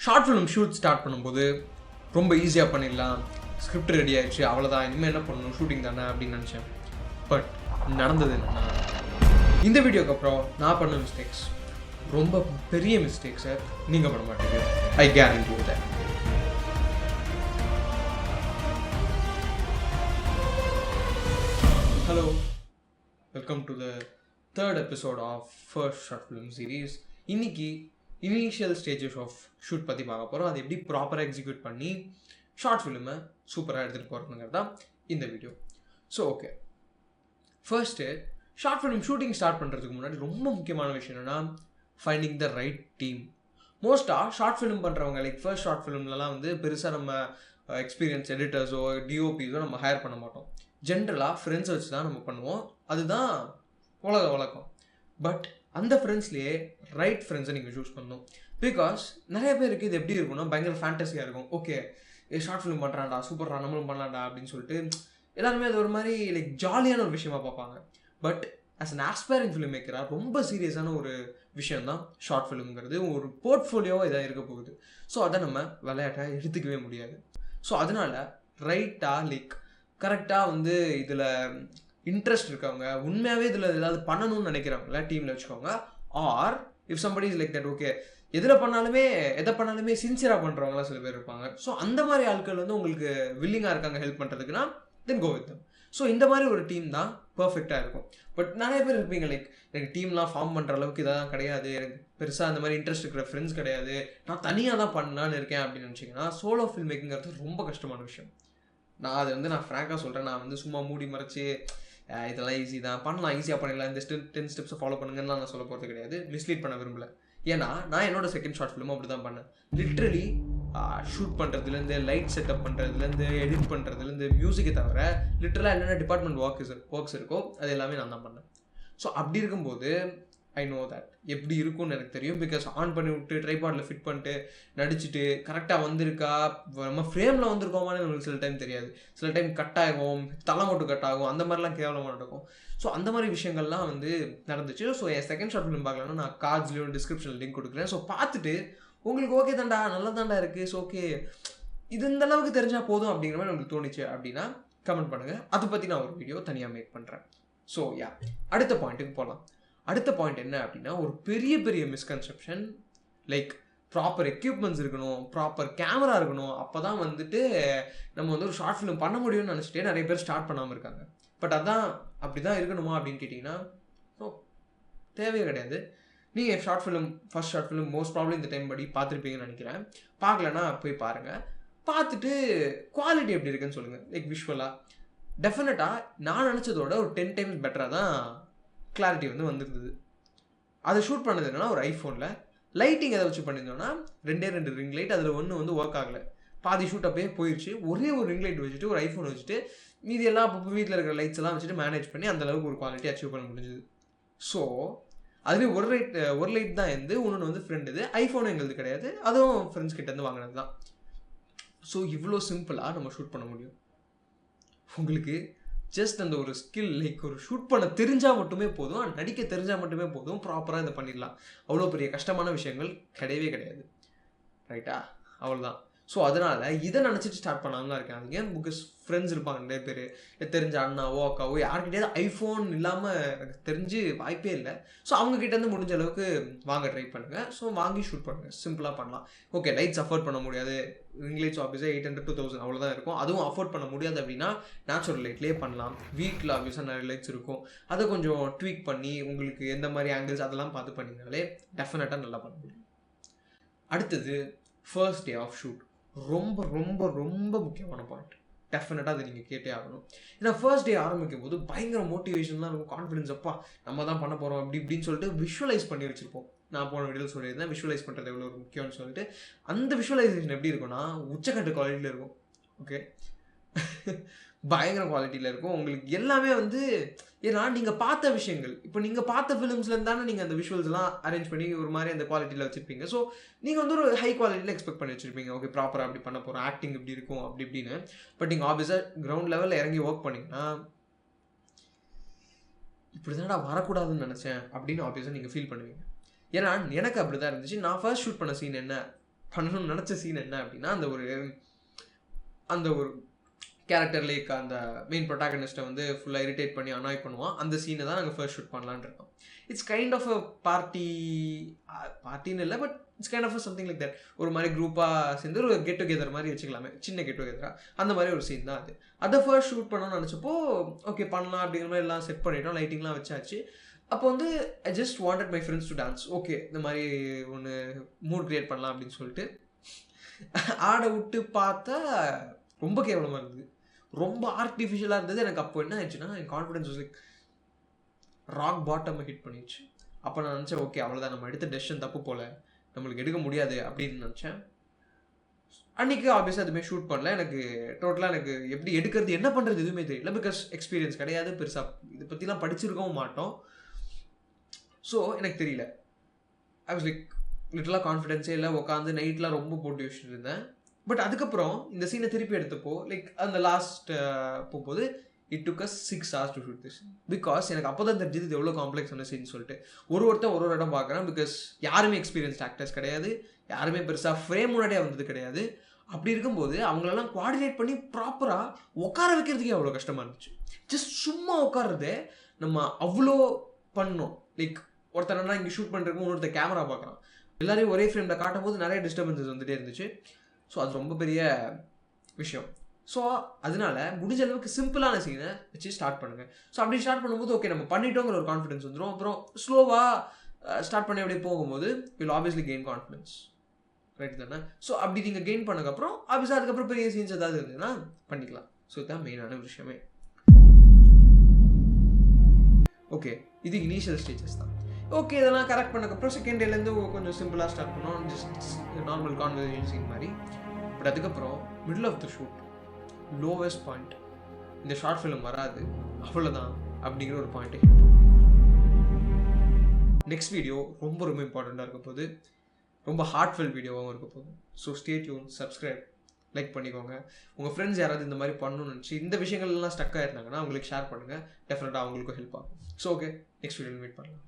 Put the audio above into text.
Short film shoot start பண்ணும்போது ரொம்ப ஈஸியாக பண்ணிடலாம், ஸ்கிரிப்ட் ரெடி ஆகிடுச்சு, அவ்வளோதான், இனிமேல் என்ன பண்ணணும், ஷூட்டிங் தானே அப்படின்னு நினச்சேன். பட் நடந்தது என்னன்னா, இந்த வீடியோக்கு அப்புறம் நான் பண்ண மிஸ்டேக்ஸ் ரொம்ப பெரிய மிஸ்டேக்ஸை நீங்கள் பண்ண மாட்டீங்க. I guarantee you that. Hello, welcome to the third episode of first short film series. இன்னைக்கு இனிஷியல் ஸ்டேஜஸ் ஆஃப் ஷூட் பற்றி பார்க்க போகிறோம். அது எப்படி ப்ராப்பராக எக்ஸிக்யூட் பண்ணி ஷார்ட் ஃபிலிமை சூப்பராக எடுத்துகிட்டு போகிறதுங்கிறது தான் இந்த video. So okay, first short film shooting start பண்ணுறதுக்கு முன்னாடி ரொம்ப முக்கியமான விஷயம் என்னென்னா ஃபைண்டிங் த ரைட் டீம். மோஸ்ட்டாக ஷார்ட் ஃபிலிம் பண்ணுறவங்க லைக் ஃபர்ஸ்ட் ஷார்ட் ஃபிலிம்லலாம் வந்து பெருசாக நம்ம எக்ஸ்பீரியன்ஸ் எடிட்டர்ஸோ டிஓபிஸோ நம்ம ஹையர் பண்ண மாட்டோம். ஜென்ரலாக ஃப்ரெண்ட்ஸ் வச்சு தான் நம்ம பண்ணுவோம். அதுதான் வழக்கம். பட் அந்த ஃப்ரெண்ட்ஸ்லேயே ரைட் ஃப்ரெண்ட்ஸை நீங்கள் சூஸ் பண்ணணும். பிகாஸ் நிறைய பேருக்கு இது எப்படி இருக்குன்னா பயங்கர ஃபேண்டஸியாக இருக்கும். ஓகே, ஷார்ட் ஃபிலிம் பண்ணுறான்டா, சூப்பர்ரா, நம்மளும் பண்ணலாம்டா அப்படின்னு சொல்லிட்டு எல்லாருமே அது ஒரு மாதிரி லைக் ஜாலியான ஒரு விஷயமா பார்ப்பாங்க. But as an aspiring film மேக்கராக ரொம்ப சீரியஸான ஒரு விஷயந்தான் ஷார்ட் ஃபிலிம்ங்கிறது. ஒரு போர்ட்ஃபோலியோவாக இதாக இருக்க போகுது. ஸோ அதை நம்ம விளையாட்டாக எடுத்துக்கவே முடியாது. ஸோ அதனால் ரைட்டாக லைக் கரெக்டாக வந்து இதில் இன்ட்ரெஸ்ட் இருக்கவங்க, உண்மையாகவே இதில் ஏதாவது பண்ணணும்னு நினைக்கிறவங்கள டீமில் வச்சுக்கோங்க. Or if somebody is like that, okay எதை பண்ணாலுமே சின்சியராக பண்ணுறவங்களாம் சில பேர் இருப்பாங்க. ஸோ அந்த மாதிரி ஆட்கள் வந்து உங்களுக்கு வில்லிங்காக இருக்காங்க ஹெல்ப் பண்ணுறதுக்குன்னா then go with them. So இந்த மாதிரி ஒரு டீம் தான் பர்ஃபெக்டாக இருக்கும். பட் நிறைய பேர் இருப்பீங்க லைக் எனக்கு டீம்லாம் ஃபார்ம் பண்ணுற அளவுக்கு இதெல்லாம் கிடையாது, எனக்கு பெருசாக அந்த மாதிரி இன்ட்ரெஸ்ட் இருக்கிற ஃப்ரெண்ட்ஸ் கிடையாது, நான் தனியாக தான் பண்ணலான்னு இருக்கேன் அப்படின்னு நினச்சிங்கன்னா சோலோ ஃபில்ம் மேக்கிங்கிறது ரொம்ப கஷ்டமான விஷயம். நான் ஃப்ராங்காக சொல்கிறேன். நான் வந்து சும்மா மூடி மறைச்சி இதெல்லாம் ஈஸி தான், பண்ணலாம், ஈஸியாக பண்ணிடலாம், இந்த 10 ஸ்டெப்ஸை ஃபாலோ பண்ணுங்கன்னு நான் சொல்ல போகிறது கிடையாது. மிஸ்லீட் பண்ண விரும்பல. ஏன்னா நான் என்னோட செகண்ட் ஷார்ட் ஃபிலிமும் அப்படி தான் பண்ணேன். லிட்ரலி ஷூட் பண்ணுறதுலேருந்து, லைட் செட்டப் பண்ணுறதுலேருந்து, எடிட் பண்ணுறதுலேருந்து, மியூசிக்கை தவிர லிட்ரலாக என்னென்ன டிபார்ட்மெண்ட் ஒர்க்ஸ் இருக்கோ அது எல்லாமே நான் தான் பண்ணேன். ஸோ அப்படி இருக்கும்போது ஐ நோ தட் எப்படி இருக்கும்னு எனக்கு தெரியும். பிகாஸ் ஆன் பண்ணி விட்டு ட்ரைபாடில் ஃபிட் பண்ணிட்டு நடிச்சுட்டு கரெக்டாக வந்திருக்கா, நம்ம ஃப்ரேமில் வந்திருக்கோமான்னு எனக்கு சில டைம் தெரியாது. சில டைம் கட் ஆகும், தலை மட்டும் கட் ஆகும், அந்த மாதிரிலாம் கேவலமாக நடக்கும். ஸோ அந்த மாதிரி விஷயங்கள்லாம் வந்து நடந்துச்சு. ஸோ என் செகண்ட் ஷார்ட் ஃபிலிம் பார்க்கலாம்னா நான் கார்ட்ஸ்லேயும் டிஸ்கிரிப்ஷனில் லிங்க் கொடுக்குறேன். ஸோ பார்த்துட்டு உங்களுக்கு ஓகே தாண்டா, நல்லா தாண்டா இருக்குது, ஸோ ஓகே இது இந்த அளவுக்கு தெரிஞ்சால் போதும் அப்படிங்கிற மாதிரி உங்களுக்கு தோணுச்சு அப்படின்னா கமெண்ட் பண்ணுங்கள். அதை பற்றி நான் ஒரு வீடியோ தனியாக மேக் பண்ணுறேன். ஸோ யா, அடுத்த பாயிண்ட்டுக்கு போகலாம். அடுத்த பாயிண்ட் என்ன அப்படின்னா, ஒரு பெரிய மிஸ்கன்செப்ஷன் லைக் ப்ராப்பர் எக்யூப்மெண்ட்ஸ் இருக்கணும், ப்ராப்பர் கேமரா இருக்கணும், அப்போ தான் வந்துட்டு நம்ம வந்து ஒரு ஷார்ட் ஃபிலிம் பண்ண முடியும்னு நினச்சிட்டே நிறைய பேர் ஸ்டார்ட் பண்ணாமல் இருக்காங்க. பட் அதான் அப்படி தான் இருக்கணுமா அப்படின்னு கேட்டிங்கன்னா தேவையே கிடையாது. நீங்கள் first short film most problem இந்த டைம் படி பார்த்துருப்பீங்கன்னு நினைக்கிறேன். பார்க்கலன்னா போய் பாருங்கள். பார்த்துட்டு குவாலிட்டி எப்படி இருக்குன்னு சொல்லுங்கள். லைக் விஷுவலாக டெஃபினட்டாக நான் நினச்சதோட ஒரு 10 டைம்ஸ் பெட்டராக தான் கிளாரிட்டி வந்து வந்துருந்தது. அதை ஷூட் பண்ணது என்னன்னா ஒரு ஐஃபோனில் லைட்டிங் எதை வச்சு பண்ணியிருந்தோன்னா 2 ரிங் லைட், அதில் ஒன்று வந்து ஒர்க் ஆகலை, பாதி ஷூட் அப்படியே போயிடுச்சு. ஒரே ஒரு ரிங் லைட் வச்சுட்டு ஒரு ஐஃபோன் வச்சுட்டு மீதி எல்லாம் அப்போ வீட்டில் இருக்கிற லைட்ஸ் எல்லாம் வச்சுட்டு மேனேஜ் பண்ணி அந்தளவுக்கு ஒரு குவாலிட்டி அச்சீவ் பண்ண முடிஞ்சுது. ஸோ அதுவே ஒரு லைட் தான் இன்னொன்று வந்து ஃப்ரெண்ட். இது ஐஃபோன் எங்களுக்கு கிடையாது, அதுவும் ஃப்ரெண்ட்ஸ் கிட்டேருந்து வாங்கினது தான். ஸோ இவ்வளோ சிம்பிளாக நம்ம ஷூட் பண்ண முடியும். உங்களுக்கு ஜஸ்ட் அந்த ஒரு ஸ்கில் லைக் ஒரு ஷூட் பண்ண தெரிஞ்சால் மட்டுமே போதும், நடிக்க தெரிஞ்சால் மட்டுமே போதும், ப்ராப்பராக இதை பண்ணிடலாம். அவ்வளோ பெரிய கஷ்டமான விஷயங்கள் கிடையவே கிடையாது. ரைட்டா? அவ்வளோதான். ஸோ அதனால் இதை நினச்சிட்டு ஸ்டார்ட் பண்ணாமலாம் இருக்கேன். அது ஏன் பிகாஸ் ஃப்ரெண்ட்ஸ் இருப்பாங்க நிறைய பேர், தெரிஞ்ச அண்ணாவோ அக்காவோ யார்கிட்டயாவது ஐஃபோன் இல்லாமல் எனக்கு தெரிஞ்சு வாய்ப்பே இல்லை. ஸோ அவங்ககிட்டேருந்து முடிஞ்ச அளவுக்கு வாங்க ட்ரை பண்ணுங்கள். ஸோ வாங்கி ஷூட் பண்ணுங்கள், சிம்பிளாக பண்ணலாம். ஓகே, லைட்ஸ் அஃபோர்ட் பண்ண முடியாது, ரிங் லைட்ஸ் ஆஃபீஸாக 800 to 1000 அவ்வளோதான் இருக்கும். அதுவும் அஃபோர்ட் பண்ண முடியாது அப்படின்னா நேச்சுரல் லைட்லேயே பண்ணலாம். வீட்டில் ஆஃபீஸாக நிறைய லைட்ஸ் இருக்கும், அதை கொஞ்சம் ட்வீக் பண்ணி உங்களுக்கு எந்த மாதிரி ஆங்கிள்ஸ் அதெல்லாம் பார்த்து பண்ணிங்கனாலே டெஃபினட்டாக நல்லா பண்ண முடியும். அடுத்தது ஃபர்ஸ்ட் டே ஆஃப் ஷூட். ரொம்ப ரொம்ப ரொம்ப முக்கியமான பாயிண்ட். டெஃபினட்டாக அதை நீங்கள் கேட்டே ஆகணும். ஏன்னா ஃபர்ஸ்ட் டே ஆரம்பிக்கும் போது பயங்கர மோட்டிவேஷன்லாம் இருக்கும், கான்ஃபிடன்ஸ், அப்பா நம்ம தான் பண்ண போகிறோம் அப்படி இப்படின்னு சொல்லிட்டு விஷுவலைஸ் பண்ணி வச்சுருப்போம். நான் போன வீடியோவில் சொல்லியிருந்தேன் விஷுவலைஸ் பண்ணுறது எவ்வளோ முக்கியம்னு சொல்லிட்டு. அந்த விஷுவலைசேஷன் எப்படி இருக்குன்னா உச்சக்கட்டு குவாலிட்டியில் இருக்கும். ஓகே, பயங்கர குவாலிட்டியில் இருக்கும். உங்களுக்கு எல்லாமே வந்து ஏன்னா நீங்கள் பார்த்த விஷயங்கள், இப்போ நீங்கள் பார்த்த ஃபிலிம்ஸ்லேருந்து தானே நீங்கள் அந்த விஷுவல்ஸ்லாம் அரேஞ்ச் பண்ணி ஒரு மாதிரி அந்த குவாலிட்டியில் வச்சுருப்பீங்க. ஸோ நீங்கள் வந்து ஒரு ஹை குவாலிட்டியில் எக்ஸ்பெக்ட் பண்ணி வச்சுருப்பீங்க. ஓகே, ப்ராப்பராக அப்படி பண்ண போகிறோம், ஆக்டிங் இப்படி இருக்கும் அப்படி இப்படின்னு. பட் நீங்கள் ஆப்வியஸாக கிரவுண்ட் லெவலில் இறங்கி ஒர்க் பண்ணிங்கன்னா இப்படி தானடா வரக்கூடாதுன்னு நினச்சேன் அப்படின்னு ஆப்வியஸாக நீங்கள் ஃபீல் பண்ணுவீங்க. ஏன்னா எனக்கு அப்படி தான் இருந்துச்சு. நான் ஃபர்ஸ்ட் ஷூட் பண்ண சீன் என்ன, பண்ணணும்னு நினச்ச சீன் என்ன அப்படின்னா, அந்த ஒரு கேரக்டர் லைக் அந்த மெயின் ப்ரொட்டாகனிஸ்ட்டை வந்து ஃபுல்லாக இரிட்டேட் பண்ணி அனாய் பண்ணுவான். அந்த சீனை தான் நாங்கள் ஃபர்ஸ்ட் ஷூட் பண்ணலான்னு இருக்கோம். இட்ஸ் கைண்ட் ஆஃப் அ பார்ட்டின்னு இல்லை, but it's kind of something like that. ஒரு மாதிரி குரூப்பாக சேர்ந்து ஒரு கெட் டுகெதர் மாதிரி வச்சுக்கலாமே, சின்ன கெட் டுகெதராக அந்த மாதிரி ஒரு சீன் தான் அது. அதை ஃபர்ஸ்ட் ஷூட் பண்ணணும்னு நினச்சப்போ ஓகே பண்ணலாம் அப்படிங்கிற மாதிரி எல்லாம் செட் பண்ணிட்டோம், லைட்டிங்லாம் வச்சாச்சு. அப்போ வந்து I just wanted my friends to dance. Okay இந்த மாதிரி ஒன்று மூட் க்ரியேட் பண்ணலாம் அப்படின்னு சொல்லிட்டு ஆட விட்டு பார்த்தா ரொம்ப கேவலமாக இருந்தது, ரொம்ப ஆர்டிஃபிஷியலாக இருந்தது. எனக்கு அப்போ என்ன ஆயிடுச்சுன்னா, என் confidence like rock bottom hit பண்ணிடுச்சு. அப்போ நான் நினச்சேன் ஓகே அவ்வளோதான், நம்ம எடுத்த டெசிஷன் தப்பு போல், நம்மளுக்கு எடுக்க முடியாது அப்படின்னு நினச்சேன். அன்றைக்கி ஆப்வியஸாக எதுவுமே ஷூட் பண்ணல. எனக்கு டோட்டலாக எனக்கு எப்படி எடுக்கிறது என்ன பண்ணுறது எதுவுமே தெரியல. பிகாஸ் எக்ஸ்பீரியன்ஸ் கிடையாது, பெருசாக இதை பற்றிலாம் படிச்சிருக்கவும் மாட்டோம். ஸோ எனக்கு தெரியல. ஐ வாஸ் லைக் லிட்டலாக கான்ஃபிடென்ஸே இல்லை. உட்காந்து நைட்லாம் ரொம்ப போட்டு யோசிச்சுட்டு இருந்தேன். பட் அதுக்கப்புறம் இந்த சீனை திருப்பி எடுத்தப்போ லைக் அந்த லாஸ்ட் போகும்போது it took as 6 hours to shoot this. Because எனக்கு அப்போ தான் தெரிஞ்சது இது எவ்வளோ காம்ப்ளெக்ஸான சீன் சொல்லிட்டு. ஒருத்தன் ஒரு இடம் பார்க்குறேன். பிகாஸ் யாருமே எக்ஸ்பீரியன்ஸ்ட் ஆக்டர்ஸ் கிடையாது, யாருமே பெருசாக ஃப்ரேம் முன்னாடியே வந்தது கிடையாது. அப்படி இருக்கும்போது அவங்களெல்லாம் கோஆர்டினேட் பண்ணி ப்ராப்பராக உட்கார வைக்கிறதுக்கே அவ்வளோ கஷ்டமாக இருந்துச்சு. ஜஸ்ட் சும்மா உட்கார்றதே நம்ம அவ்வளோ பண்ணோம். லைக் ஒருத்தனா இங்கே ஷூட் பண்ணுறதுக்கு இன்னொருத்தர் கேமரா பார்க்குறான், எல்லாரையும் ஒரே ஃப்ரேமில் காட்டும் போது நிறைய டிஸ்டர்பன்சஸ் வந்துகிட்டே இருந்துச்சு. ஸோ அது ரொம்ப பெரிய விஷயம். ஸோ அதனால முடிஞ்ச அளவுக்கு சிம்பிளான சீனை வச்சு ஸ்டார்ட் பண்ணுங்கள். ஸோ அப்படி ஸ்டார்ட் பண்ணும்போது ஓகே நம்ம பண்ணிட்டோங்கிற ஒரு கான்ஃபிடன்ஸ் வந்துடும். அப்புறம் ஸ்லோவாக ஸ்டார்ட் பண்ணி அப்படியே போகும்போது will obviously gain confidence, right தானே? ஸோ அப்படி நீங்கள் கெயின் பண்ணக்கப்புறம் ஆப்வியஸாக அதுக்கப்புறம் பெரிய சீன்ஸ் ஏதாவது இருந்ததுன்னா பண்ணிக்கலாம். ஸோ இதுதான் மெயினான விஷயமே. ஓகே இது இனிஷியல் ஸ்டேஜஸ் தான். ஓகே இதெல்லாம் கரெக்ட் பண்ணக்கப்புறம் செகண்ட் டேலேருந்து கொஞ்சம் சிம்பிளாக ஸ்டார்ட் பண்ணோம், ஜஸ்ட் நார்மல் கான்வர்சேஷன் சீன் மாதிரி. பட் அதுக்கப்புறம் middle of the shoot lowest point, இந்த ஷார்ட் ஃபிலிம் வராது அவ்வளோதான் அப்படிங்கிற ஒரு பாயிண்ட்டை ஹிட். நெக்ஸ்ட் வீடியோ ரொம்ப ரொம்ப இம்பார்ட்டண்ட்டாக இருக்க போகுது, ரொம்ப ஹார்ட்ஃபுல் வீடியோவாகவும் இருக்க போகுது. So stay tune, subscribe, like பண்ணிக்கோங்க. உங்கள் ஃப்ரெண்ட்ஸ் யாராவது இந்த மாதிரி பண்ணணும்னு நினச்சி இந்த விஷயங்கள்லாம் ஸ்டக் ஆகிருந்தாங்கன்னா அவங்களுக்கு ஷேர் பண்ணுங்கள், டெஃபினட்டாக அவங்களுக்கும் ஹெல்ப் ஆகும். ஸோ ஓகே நெக்ஸ்ட் வீடியோவில் மீட் பண்ணலாம்.